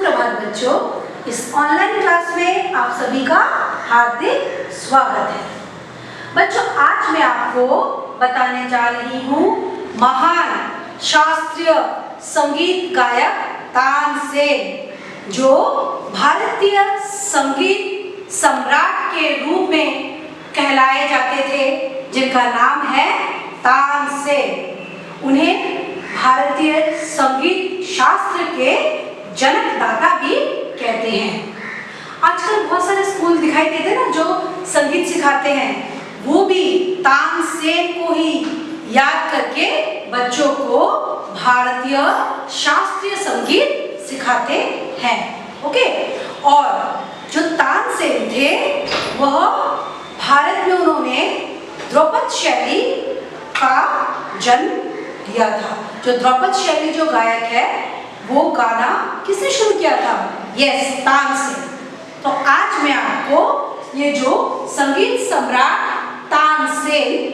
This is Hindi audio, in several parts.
सुप्रभात बच्चों, इस ऑनलाइन क्लास में आप सभी का हार्दिक स्वागत है। बच्चों, आज मैं आपको बताने जा रही हूँ महान शास्त्रीय संगीत गायक तानसेन, जो भारतीय संगीत सम्राट के रूप में कहलाए जाते थे, जिनका नाम है तानसेन। उन्हें भारतीय संगीत शास्त्र के जनकदाता भी कहते हैं। आजकल बहुत सारे स्कूल दिखाई देते हैं ना, जो संगीत सिखाते हैं, वो भी तानसेन को ही याद करके बच्चों को भारतीय शास्त्रीय संगीत सिखाते हैं। ओके, और जो तानसेन थे वह भारत में उन्होंने ध्रुपद शैली का जन्म दिया था। जो ध्रुपद शैली जो गायक है, वो गाना किसने शुरू किया था? यस, तानसेन। तो आज मैं आपको ये जो संगीत सम्राट तानसेन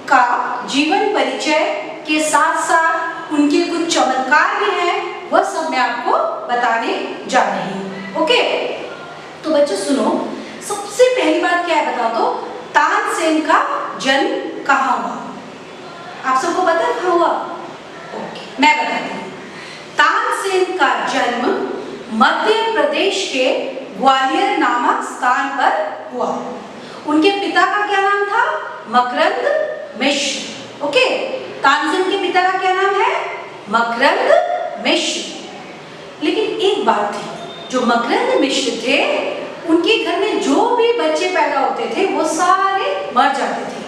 का जीवन परिचय के साथ साथ उनके कुछ चमत्कार भी हैं, वह सब मैं आपको बताने जा रही हूँ। ओके, तो बच्चों सुनो, सबसे पहली बात क्या है बता दो, तानसेन का जन्म कहाँ हुआ? आप सबको पता है कहाँ हुआ? ओके, मैं बताती हूँ। तानसेन का जन्म मध्य प्रदेश के ग्वालियर नामक स्थान पर हुआ। उनके पिता का क्या नाम था? मकरंद मिश्र। ओके, तानसेन के पिता का क्या नाम है? मकरंद मिश्र। लेकिन एक बात थी, जो मकरंद मिश्र थे, उनके घर में जो भी बच्चे पैदा होते थे वो सारे मर जाते थे।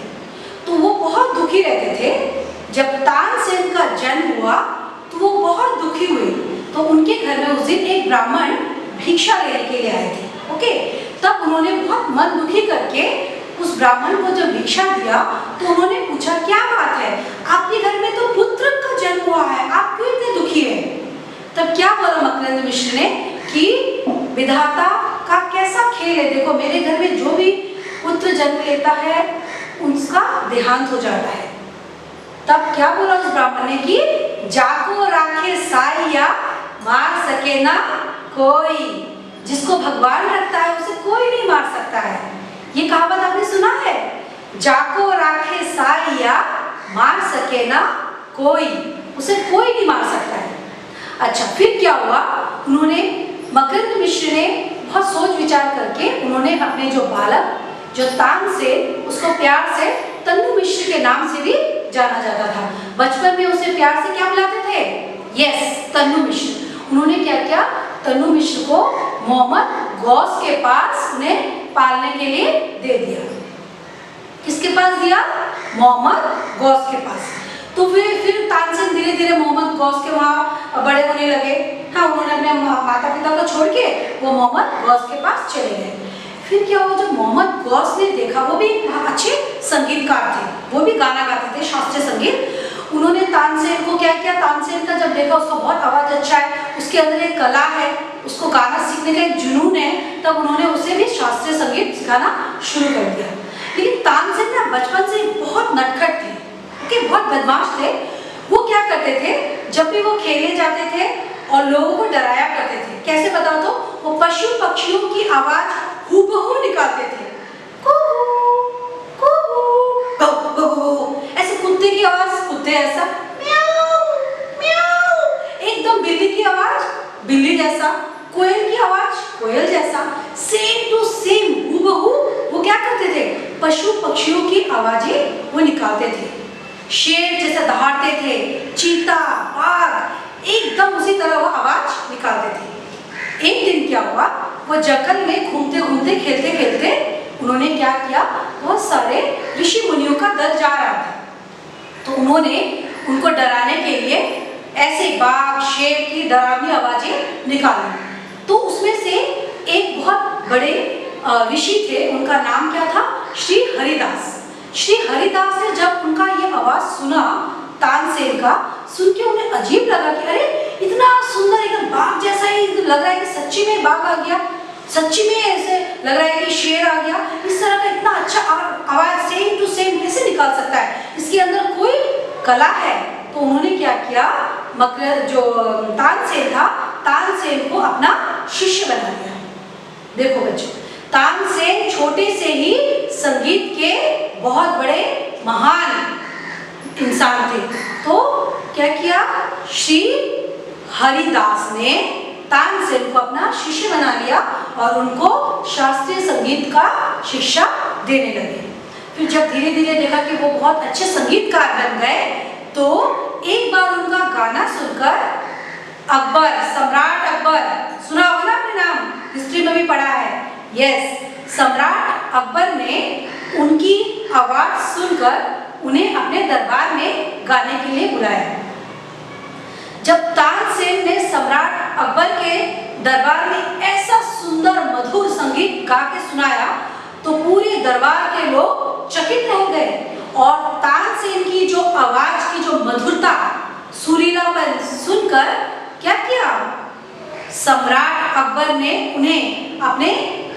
तो वो बहुत दुखी रहते थे। जब तानसेन का जन्म हुआ तो वो बहुत दुखी हुए। तो उनके घर में उस दिन एक ब्राह्मण भिक्षा लेने के लिए आए थे। ओके, तब उन्होंने बहुत मन दुखी करके उस ब्राह्मण को जब भिक्षा दिया तो उन्होंने पूछा, क्या बात है, आपके घर में तो पुत्र का जन्म हुआ है, आप क्यों इतने दुखी हैं? तब क्या बोला मकरंद मिश्र ने कि विधाता का कैसा खेल है, देखो मेरे घर में जो भी पुत्र जन्म लेता है उसका देहांत हो जाता है। तब क्या बोला उस ब्राह्मण ने कि जाको राखे साइया मार सके ना कोई, जिसको भगवान रखता है उसे कोई नहीं मार सकता है। ये कहावत आपने सुना है? जाको राखे साइया मार सके ना कोई, उसे कोई नहीं मार सकता है। अच्छा, फिर क्या हुआ? उन्होंने मकरंद मिश्र ने बहुत सोच विचार करके उन्होंने अपने जो बालक जो तानसेन, उसको प्यार से तन्नू मिश्र के नाम से भी जाना जाता था। बचपन में उसे प्यार से क्या बुलाते थे? यस, तन्नू मिश्र। उन्होंने क्या किया? तन्नू मिश्र को मोहम्मद गौस के पास उन्हें पालने के लिए दे दिया। किसके पास दिया? मोहम्मद गौस के पास। तो फिर तानसेन धीरे धीरे मोहम्मद गौस के वहाँ बड़े होने लगे। हाँ, उन्होंने अपने माता पिता को छोड़ के वो मोहम्मद गौस के पास चले गए। फिर क्या हुआ? जब मोहम्मद गौस ने देखा, वो भी अच्छे संगीतकार थे, वो भी गाना गाते थे, शास्त्रीय संगीत। उन्होंने तानसेन को क्या किया? तानसेन का जब देखा उसका बहुत आवाज अच्छा है, उसके अंदर एक कला है, उसको गाना सीखने का एक जुनून है, तब उन्होंने उसे भी शास्त्रीय संगीत सिखाना शुरू कर दिया। लेकिन तानसेन ना बचपन से बहुत नटखट थे, ओके, बहुत बदमाश थे। वो क्या करते थे, जब भी वो खेलने जाते थे और लोगों को डराया करते थे। कैसे बताओ तो? वो पशु पक्षियों की आवाज हूबहू निकालते थे, ऐसे कुत्ते की आवाज कुत्ते ऐसा, म्याऊ म्याऊ, एकदम बिल्ली की आवाज बिल्ली जैसा, कोयल की आवाज कोयल जैसा, सेम टू सेम हूबहू वो क्या करते थे? पशु पक्षियों की आवाजें वो निकालते थे। शेर जैसे दहाड़ते थे, चीता, बाघ, एकदम उसी तरह वो आवाज निकालते थे। एक दिन क्या हुआ? वो जंगल में घूमते घूमते खेलते खेलते उन्होंने क्या किया? बहुत सारे ऋषि मुनियों का दल जा रहा था। तो उन्होंने उनको डराने के लिए ऐसे बाघ शेर की डरावनी आवाजें निकाली। तो उसमें से एक बहुत बड़े ऋषि थे, उनका नाम क्या था? श्री हरिदास। श्री हरिदास ने जब उनका ये आवाज सुना तानसेन का, सुन के उन्हें अजीब लगा कि अरे इतना सुंदर, एकदम बाघ जैसा ही लग रहा है कि सच्ची में बाघ आ गया, सच्ची में ऐसे लग रहा है कि शेर आ गया। इस तरह का इतना अच्छा आवाज सेम टू सेम कैसे निकाल सकता है? इसके अंदर कोई कला है। तो उन्होंने क्या किया? जो तानसेन था तानसेन को अपना शिष्य बना लिया। देखो बच्चों, तानसेन छोटे से ही संगीत के बहुत बड़े महान इंसान थे। तो क्या किया, श्री हरिदास ने तानसेन को अपना शिष्य बना लिया और उनको शास्त्रीय संगीत का शिक्षा देने लगे। फिर जब धीरे धीरे देखा कि वो बहुत अच्छे संगीतकार बन गए, तो एक बार उनका गाना सुनकर अकबर, सम्राट अकबर, सुना होगा ना आपने नाम, हिस्ट्री में भी पढ़ा है। यस, सम्राट अकबर ने उनकी आवाज सुनकर उन्हें अपने दरबार में गाने के लिए बुलाया। जब तानसेन ने सम्राट अकबर के दरबार में ऐसा सुंदर मधुर संगीत गा के सुनाया, तो पूरे दरबार के लोग चकित रह गए और तानसेन की जो आवाज की जो मधुरता, सुरीलापन सुनकर क्या किया, सम्राट अकबर ने उन्हें अपने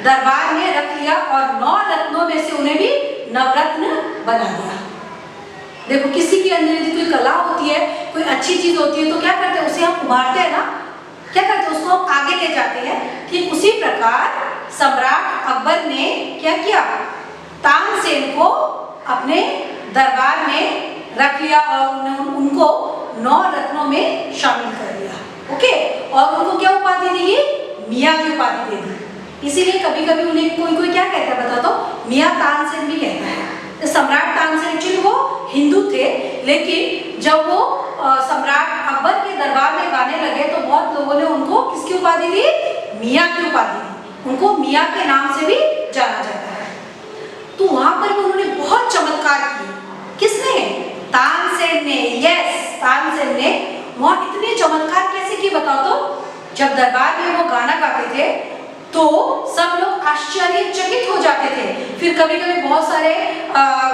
दरबार में रख लिया और 9 रत्नों में से उन्हें भी नवरत्न बना दिया। देखो, किसी के अंदर यदि कोई कला होती है, कोई अच्छी चीज होती है, तो क्या करते हैं, उसे हम उभारते हैं ना, क्या करते हैं, उसको हम आगे ले जाते हैं। ठीक उसी प्रकार सम्राट अकबर ने क्या किया, तानसेन को अपने दरबार में रख लिया और उनको 9 रत्नों में शामिल कर लिया। ओके, और उनको क्या उपाधि दी, मियाँ की उपाधि दे दी। इसीलिए कभी कभी उन्हें कोई कोई क्या कहता है बता दो, मियाँ तानसेन भी कहता है। तो सम्राट तानसेन एक्चुअली वो हिंदू थे, लेकिन जब वो सम्राट अकबर के दरबार में गाने लगे तो बहुत लोगों ने उनको किसकी उपाधि दी, मियाँ की उपाधि दी। उनको मियाँ के नाम से भी जाना जाता है। तो वहां पर भी उन्होंने बहुत चमत्कार किए। किसने, तानसेन ने। यस, तानसेन ने वहां इतने चमत्कार कैसे किए बताओ तो। जब दरबार में वो गाना गाते थे तो सब लोग आश्चर्यचकित हो जाते थे। फिर कभी कभी बहुत सारे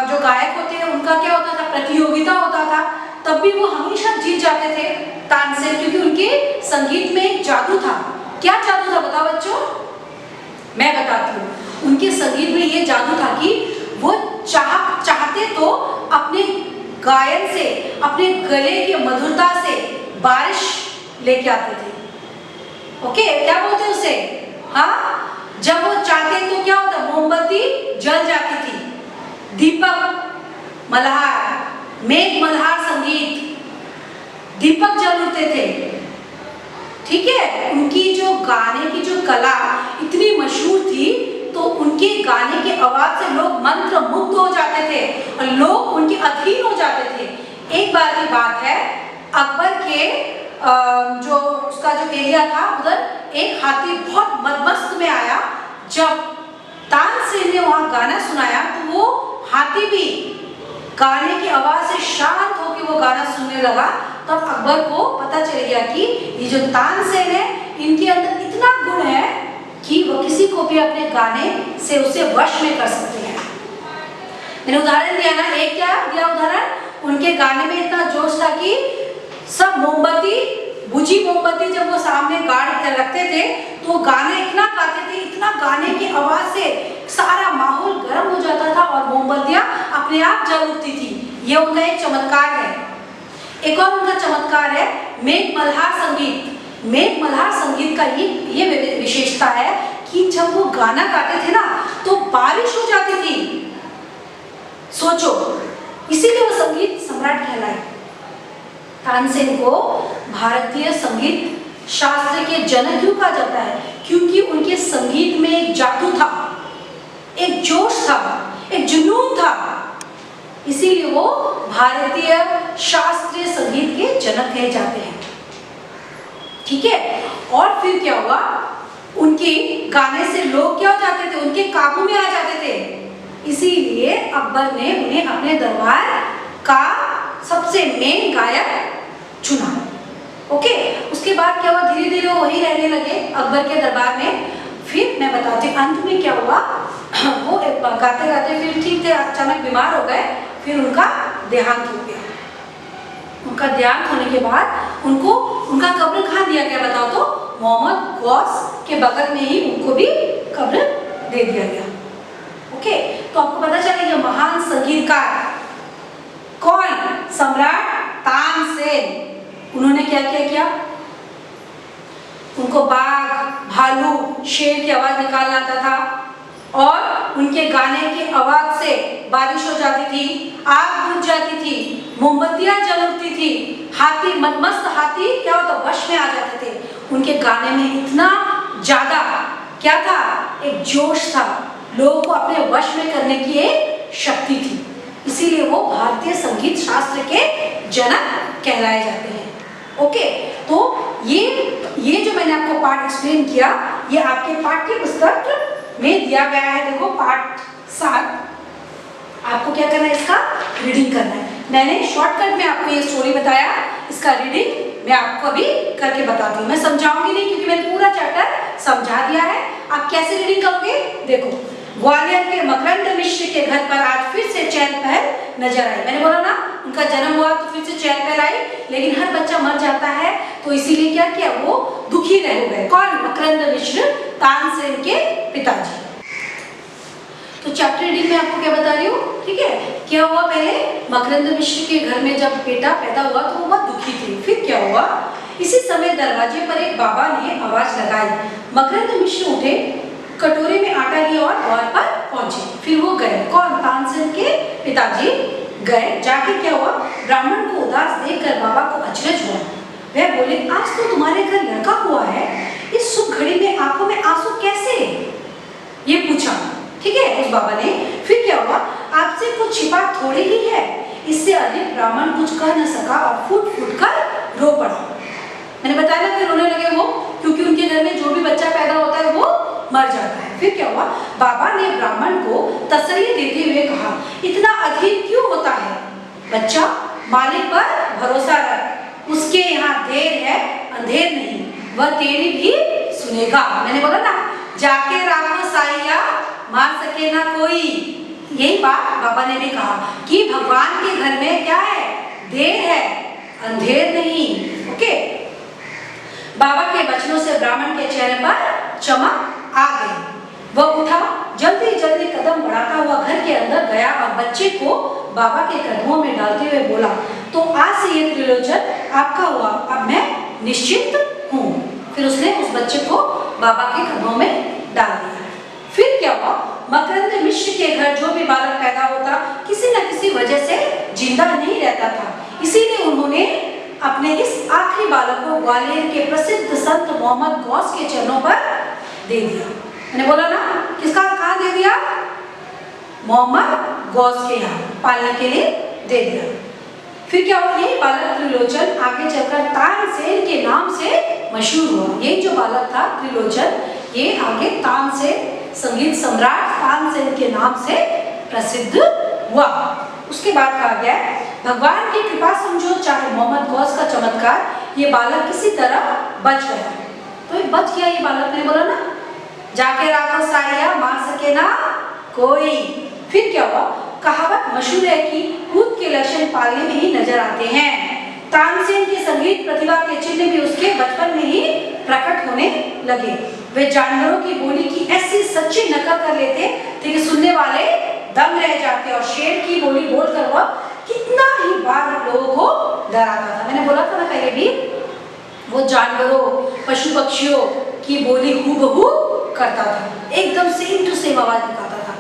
जो गायक होते हैं उनका क्या होता था, प्रतियोगिता होता था, तब भी वो हमेशा जीत जाते थे तानसेन, क्योंकि उनके संगीत में एक जादू था। क्या जादू था बताओ बच्चों, मैं बताती हूँ। उनके संगीत में ये जादू था कि वो चाहते तो अपने गायन से, अपने गले की मधुरता से बारिश लेके आते थे। ओके, क्या बोलते हैं उसे, हाँ, जब वो चाहते तो क्या होता, मोमबत्ती जल जाती थी। दीपक मल्हार, मेघ मल्हार संगीत, दीपक जल उठते थे। ठीक है, उनकी जो गाने की जो कला इतनी मशहूर थी, तो उनके गाने की आवाज से लोग मंत्र मुग्ध हो जाते थे और लोग उनके अधीन हो जाते थे। एक बार की बात है, अकबर के जो उसका जो एरिया था उधर एक हाथी बहुत मदमस्त में आया। जब तानसेन ने वहां गाना सुनाया तो वो हाथी भी गाने की आवाज से शांत होकर वो गाना सुनने लगा। तब अकबर को पता चल गया कि ये जो तानसेन है, इनके अंदर इतना गुण है कि वो किसी को भी अपने गाने से उसे वश में कर सकते हैं। मैंने उदाहरण दिया ना, एक क्या दिया उदाहरण, उनके गाने में इतना जोश था कि सब मोमबत्ती, बुझी मोमबत्ती जब वो सामने गाड़ रखते थे तो गाने इतना गाते थे, इतना गाने की आवाज से सारा माहौल गर्म हो जाता था और मोमबत्तियां अपने आप जल उठती थी। ये उनका एक चमत्कार है। एक और उनका चमत्कार है मेघ मल्हार संगीत। मेघ मल्हार संगीत का ये विशेषता है कि जब वो गाना गाते थे ना तो बारिश हो जाती थी। सोचो, इसीलिए वो संगीत सम्राट कहलाए। तानसेन को भारतीय संगीत शास्त्र के जनक क्यों कहा जाता है? क्योंकि उनके संगीत में एक जादू था, एक जोश था, एक जुनून था। इसीलिए वो भारतीय शास्त्रीय संगीत के जनक कहे जाते हैं। ठीक है, और फिर क्या हुआ, उनके गाने से लोग क्या हो जाते थे, उनके काबू में आ जाते थे। इसीलिए अकबर ने उन्हें अपने दरबार का सबसे मेन गायक चुना। ओके, उसके बाद क्या हुआ, धीरे धीरे वो वही रहने लगे अकबर के दरबार में। फिर मैं बताती हूँ अंत में क्या हुआ। वो गाते गाते फिर ठीक थे, अचानक बीमार हो गए, फिर उनका देहांत हो गया। उनका देहांत होने के बाद उनको उनका कब्र कहाँ दिया गया बताओ तो? मोहम्मद गौस के बगल में ही उनको भी कब्र दे दिया गया। ओके, तो आपको पता चला ये महान संगीतकार कौन? सम्राट तानसेन। उन्होंने क्या क्या किया? उनको बाघ, भालू, शेर की आवाज निकालना आता था और उनके गाने की आवाज से बारिश हो जाती थी, आग बुझ जाती थी, मोमबत्तियां जल उठती थी, हाथी मदमस्त हाथी क्या होता वश में आ जाते थे। उनके गाने में इतना ज्यादा क्या था, एक जोश था, लोगों को अपने वश में करने की एक शक्ति थी। इसीलिए वो भारतीय संगीत शास्त्र के जनक कहलाए जाते हैं। ओके, तो ये जो मैंने आपको पाठ एक्सप्लेन किया, ये आपके पाठ्य पुस्तक में दिया गया है। देखो पाठ 7, आपको क्या करना है, इसका रीडिंग करना है। मैंने शॉर्टकट में आपको ये स्टोरी बताया, इसका रीडिंग मैं आपको अभी करके बताती हूँ। मैं समझाऊंगी नहीं क्योंकि मैंने पूरा चैप्टर समझा दिया है। आप कैसे रीडिंग करोगे, देखो। ग्वालियर के मकरंद मिश्र के घर पर आज फिर से चहल पहल नजर आई। मैंने बोला ना, उनका जन्म हुआ तो फिर से चहल पहल आई, लेकिन हर बच्चा मर जाता है तो इसीलिए क्या किया, वो दुखी रह गए। कौन? मकरंद मिश्र, तानसेन के पिताजी। तो चैप्टर रीडिंग में आपको क्या बता रही हूँ, ठीक है। क्या हुआ, पहले मकरंद मिश्र के घर में जब बेटा पैदा हुआ तो वो बहुत दुखी थे। फिर क्या हुआ, इसी समय दरवाजे पर एक बाबा ने आवाज लगाई। मकरंद मिश्र उठे, कटोरे में आटा लिया और द्वार पर पहुंचे। फिर वो गए, कौन? तानसेन के पिताजी गए। जाके क्या हुआ, ब्राह्मण को उदास देखकर बाबा को अचरज हुआ। वह बोले, आज तो तुम्हारे घर लड़का हुआ है, इस शुभ घड़ी में आंखों में आंसू कैसे? ये पूछा, ठीक है, उस बाबा ने। फिर क्या हुआ, आपसे कुछ छिपा थोड़ी ही है। इससे अधिक ब्राह्मण कुछ कह न सका और फूट फूट कर रो पड़ा। मैंने बताया ना, फिर रोने लगे वो, क्योंकि उनके घर में जो भी बच्चा पैदा होता है वो मर जाता है। फिर क्या हुआ, बाबा ने ब्राह्मण को तसल्ली देते हुए कहा, इतना अधीर क्यों होता है बच्चा, मालिक पर भरोसा रख, उसके यहाँ देर है अंधेर नहीं, वह तेरी भी सुनेगा। मैंने बोला ना, जाके राखो साइया, मार सके ना कोई। यही बात बाबा ने भी कहा कि भगवान के घर में क्या है, देर है अंधेर नहीं। ओके, बाबा के वचनों से ब्राह्मण के चेहरे पर चमक आ गई। वह उठा, जल्दी जल्दी कदम बढ़ाता हुआ घर के अंदर गया और बच्चे को बाबा के कदमों में डालते हुए बोला, तो आज से ये त्रिलोचन आपका हुआ, अब मैं निश्चिंत हूँ। फिर उसने उस बच्चे को बाबा के कदमों में डाल दिया। फिर क्या हुआ, मकरंद मिश्र के घर जो भी बालक पैदा होता किसी न किसी वजह से जिंदा नहीं रहता था। इसीलिए उन्होंने अपने इस आखिरी बालक को ग्वालियर के प्रसिद्ध संत मोहम्मद गौस के चरणों पर दे दिया। मैंने बोला ना, किसका कहाँ दे दिया, मोहम्मद गौस के यहाँ पालने के लिए दे दिया। फिर क्या हुआ, यही बालक त्रिलोचन आगे चलकर तानसेन के नाम से मशहूर हुआ। यही जो बालक था त्रिलोचन, ये आगे तानसेन, संगीत सम्राट तानसेन के नाम से प्रसिद्ध हुआ। उसके बाद कहा गया, भगवान की कृपा समझो चाहे मोहम्मद गौस का चमत्कार, ये बालक किसी तरह बच गया। तो ये बच गया ये बालक, मैंने बोला ना, जाके राखो साया, मार सके ना कोई। फिर क्या हुआ, कहावत मशहूर है कि भूत के लक्षण पालने में ही नजर आते हैं। तानसेन की संगीत प्रतिभा के चिन्ह भी उसके बचपन में ही प्रकट होने लगे। वे जानवरों की बोली की ऐसी सच्ची नकल कर लेते थे कि सुनने वाले दंग रह जाते, और शेर की बोली बोलकर वह कितना ही बार लोगों को डराता था। मैंने बोला था ना पहले भी, वो जानवरों, पशु पक्षियों की बोली हूबहू करता था, एकदम सेम टू सेम आवाज निकालता था।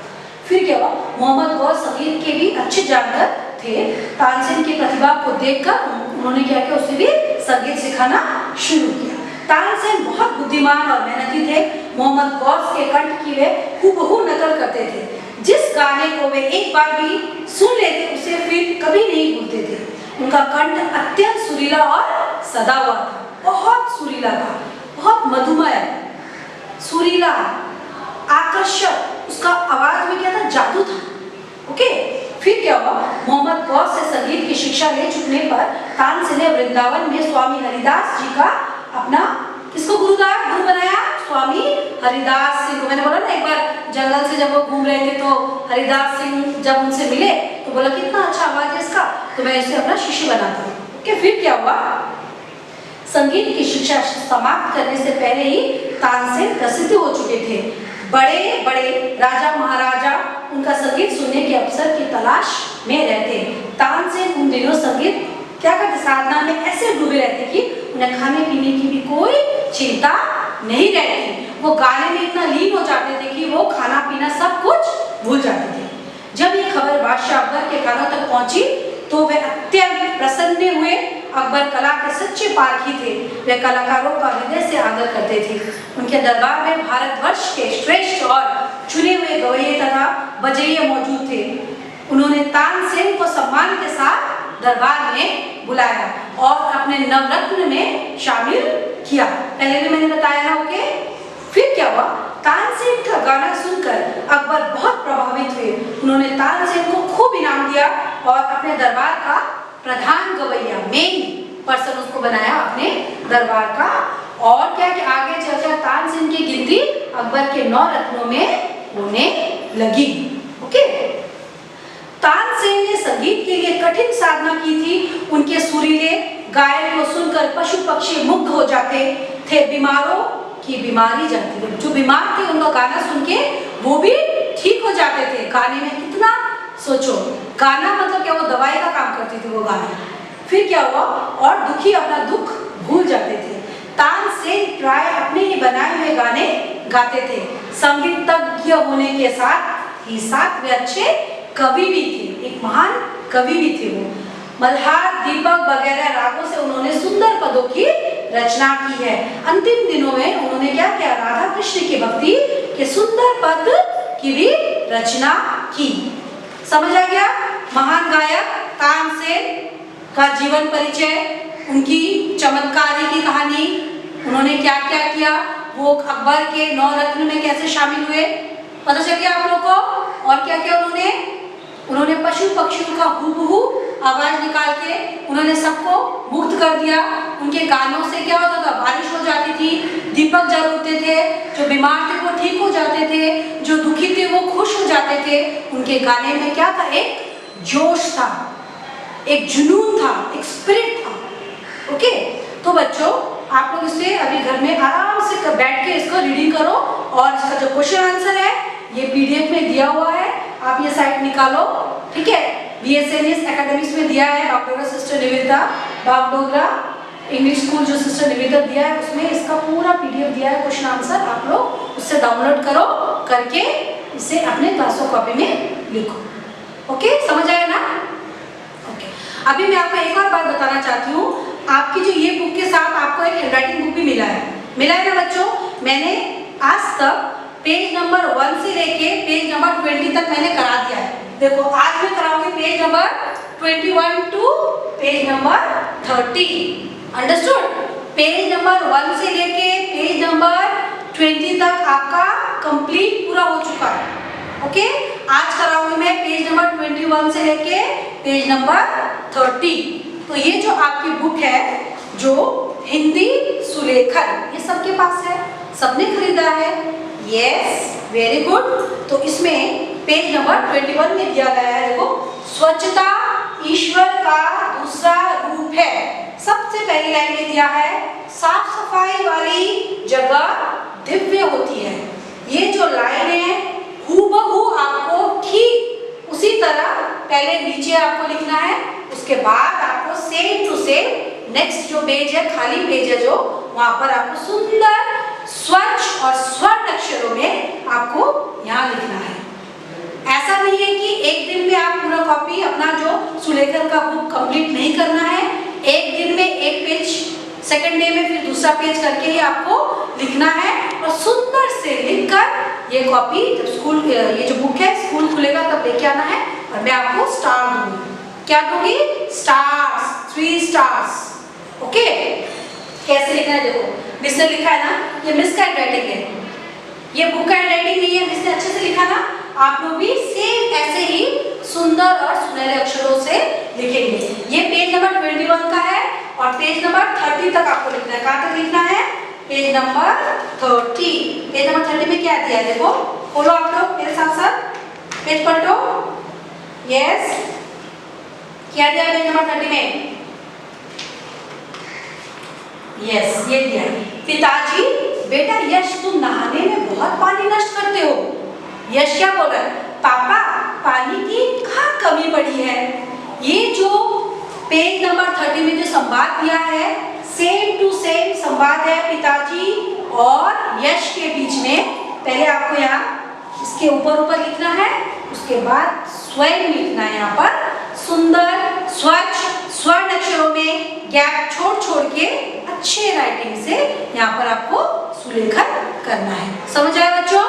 फिर क्या हुआ, मोहम्मद गौस संगीत के भी अच्छे जानकार थे। तानसेन की प्रतिभा को देखकर उन्होंने क्या किया, उसे भी संगीत सिखाना शुरू किया। तानसेन बहुत बुद्धिमान और मेहनती थे। मोहम्मद गौस के कंठ की वे हूबहू नकल करते थे। जिस गाने को वे एक बार भी सुन लेते उसे फिर कभी नहीं भूलते थे। उनका कंठ अत्यंत सुरीला और सदा हुआ था, बहुत सुरीला था, बहुत मधुमय, सुरीला, आकर्षक। उसका आवाज में क्या था, जादू था। ओके, फिर क्या हुआ, मोहम्मद गौस से संगीत की शिक्षा ले चुकने पर तानसेन ने वृंदावन में स्वामी हरिदास जी का अपना किसको गुरु बनाया, स्वामी हरिदास सिंह को। मैंने बोला ना एक बार जंगल से जब वो घूम रहे थे तो हरिदास सिंह जब उनसे मिले तो बोला कितना अच्छा आवाज है इसका, तो मैं इसे अपना शिष्य बनाता हूँ। ओके, फिर क्या हुआ, संगीत की शिक्षा समाप्त करने से पहले ही तानसेन प्रसिद्ध हो चुके थे। बड़े बड़े राजा महाराजा उनका संगीत सुनने के अवसर की तलाश में रहते। तानसेन उन दिनों संगीत क्या करते, साधना में ऐसे डूबे रहते कि उन्हें खाने पीने की भी कोई चिंता नहीं रहती। वो गाने में इतना लीन हो जाते थे कि वो खाना पीना सब कुछ भूल जाते थे। जब ये खबर बादशाह अकबर के कानों तक पहुंची तो वे अत्यंत प्रसन्न हुए। अकबर कला के सच्चे पारखी थे। वे कलाकारों का हृदय से आदर करते थे। उनके दरबार में भारतवर्ष के श्रेष्ठ और चुने हुए गवैये तथा बजैये मौजूद थे। उन्होंने तानसेन को सम्मान के साथ दरबार में बुलाया और अपने नवरत्न में शामिल किया। पहले भी मैंने बताया ना। ओके, फिर क्या हुआ? तानसेन का गाना सुनकर अकबर बहुत प्रभावित हुए। उन्होंने तानसेन को खूब इनाम दिया और अपने दरबार का प्रधान गवैया, मेन पर्सन उसको बनाया अपने दरबार का। और क्या कि आगे चलकर तानसेन की गिनती अकबर के 9 रत्नों में होने लगी। ओके, तानसेन ने संगीत के लिए कठिन साधना की थी। उनके सुरीले गायन को सुनकर पशु पक्षी मुग्ध हो जाते थे। बीमारों की बीमारी जाती थी। जो बीमार थे उनका गाना सुन के वो भी ठीक हो जाते थे। गाने में कितना सोचो, गाना मतलब क्या, वो दवाई का काम करती थी वो गाना। फिर क्या हुआ? और दुखी अपना दुख भूल जाते थे। तानसेन प्राय अपने ही बनाए हुए गाने गाते थे। संगीतज्ञ होने के साथ ही साथ वे अच्छे कवि भी थे। एक महान कवि भी थे वो। मल्हार, दीपक वगैरह रागों से उन्होंने सुंदर पदों की रचना की है। अंतिम दिनों में उन्होंने क्या किया? राधा कृष्ण की भक्ति के सुंदर पद की भी रचना की। समझ आ गया? महान गायक तानसेन का जीवन परिचय, उनकी चमत्कारी की कहानी, उन्होंने क्या क्या किया, वो अकबर के 9 रत्न में कैसे शामिल हुए, पता चल गया आप लोगों को। और क्या क्या उन्होंने पशु पक्षियों का हूबहू आवाज निकाल के उन्होंने सबको मुक्त कर दिया। उनके गानों से क्या होता था? बारिश हो जाती थी, दीपक जल उठते थे, जो बीमार थे वो ठीक हो जाते थे, जो दुखी थे वो खुश हो जाते थे। उनके गाने में क्या था? एक जोश था, एक जुनून था, एक स्पिरिट था। ओके, तो बच्चों आप लोग इसे अभी घर में आराम से बैठ के इसको रीडिंग करो और इसका जो क्वेश्चन आंसर है ये पीडीएफ में दिया हुआ है, आप ये साइट निकालो। ठीक है, BSNS एकेडमिक्स में दिया है। Bagdogra sister Nivedita, Bagdogra English school जो सिस्टर निवेदिता दिया है उसमें इसका पूरा पीडीएफ दिया है, क्वेश्चन आंसर। आप लोग उससे डाउनलोड करो, करके इसे अपने क्लासों कॉपी में लिखो। ओके, समझ आया ना? ओके, अभी मैं आपको एक और बात बताना चाहती हूँ। आपकी जो ये बुक के साथ आपको एक हैंडराइटिंग बुक भी मिला है ना बच्चों? मैंने आज तक पेज नंबर 1 से लेके पेज नंबर 20 तक मैंने करा दिया है। देखो आज मैं कराऊंगी page number 21 to page number 30। Understood? Page number 1 से लेके पेज नंबर 20 तक आपका कंप्लीट पूरा हो चुका है। ओके, आज कराऊंगी मैं पेज नंबर 21 से लेके पेज नंबर 30। तो ये जो आपकी बुक है, जो हिंदी सुलेखन, ये सबके पास है, सबने खरीदा है। Yes, very good. तो इसमें पेज नंबर 21 में दिया गया है, देखो, स्वच्छता ईश्वर का दूसरा रूप है। सबसे पहली लाइन में दिया है, साफ सफाई वाली जगह दिव्य होती है। ये जो लाइन है हूबहू आपको ठीक उसी तरह पहले नीचे आपको लिखना है, उसके बाद आपको सेम टू सेम नेक्स्ट जो पेज है, खाली पेज है जो, वहां पर आपको सुंदर स्वच्छ और स्वर्ण अक्षरों में आपको यहाँ लिखना है। ऐसा नहीं है कि एक दिन में आप पूरा कॉपी अपना जो सुलेखन का बुक कंप्लीट नहीं करना है। एक दिन में एक पेज, सेकंड डे में फिर दूसरा पेज करके ही आपको लिखना है और सुंदर से लिखकर ये कॉपी जब स्कूल, ये जो बुक है स्कूल खुलेगा तब लेके आना है। और मैं आपको स्टार दूंगी। क्या दूंगी? Stars, 3 stars. ओके, कैसे लिखना है देखो, मिस ने लिखा है ना, ये मिस का हैंडराइटिंग है, ये बुक का हैंडराइटिंग नहीं है, मिस ने अच्छे से लिखा ना। आप लोग भी सेम ऐसे ही सुंदर और सुनहरे अक्षरों से लिखेंगे। ये पेज नंबर 21 का है और पेज नंबर 30 तक आपको लिखना है। कहाँ तक लिखना है? Page number 30। पेज नंबर 30 में क्या दिया है देखो, खोलो आप लोग मेरे साथ साथ, पेज पलटो। यस, क्या दिया पेज नंबर 30 में? यस, ये दिया है, पिताजी बेटा यश तुम नहाने में बहुत पानी नष्ट करते हो। यश क्या बोल रहा है? पापा पानी की कहाँ कमी पड़ी है। ये जो पेज नंबर 30 में जो संवाद दिया है, सेम टू सेम संवाद है पिताजी और यश के बीच में। पहले आपको यहाँ इसके ऊपर लिखना है, उसके बाद स्वयं लिखना है। यहाँ पर सुंदर स्वच्छ स्वर्ण अक्षरों में गैप छोड़ के अच्छे राइटिंग से यहाँ पर आपको सुलेखन करना है। समझ आया बच्चों?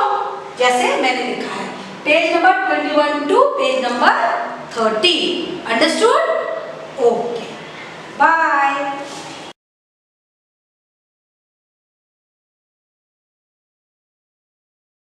जैसे मैंने लिखा है, page number 21 to page number 30। Understood? Okay.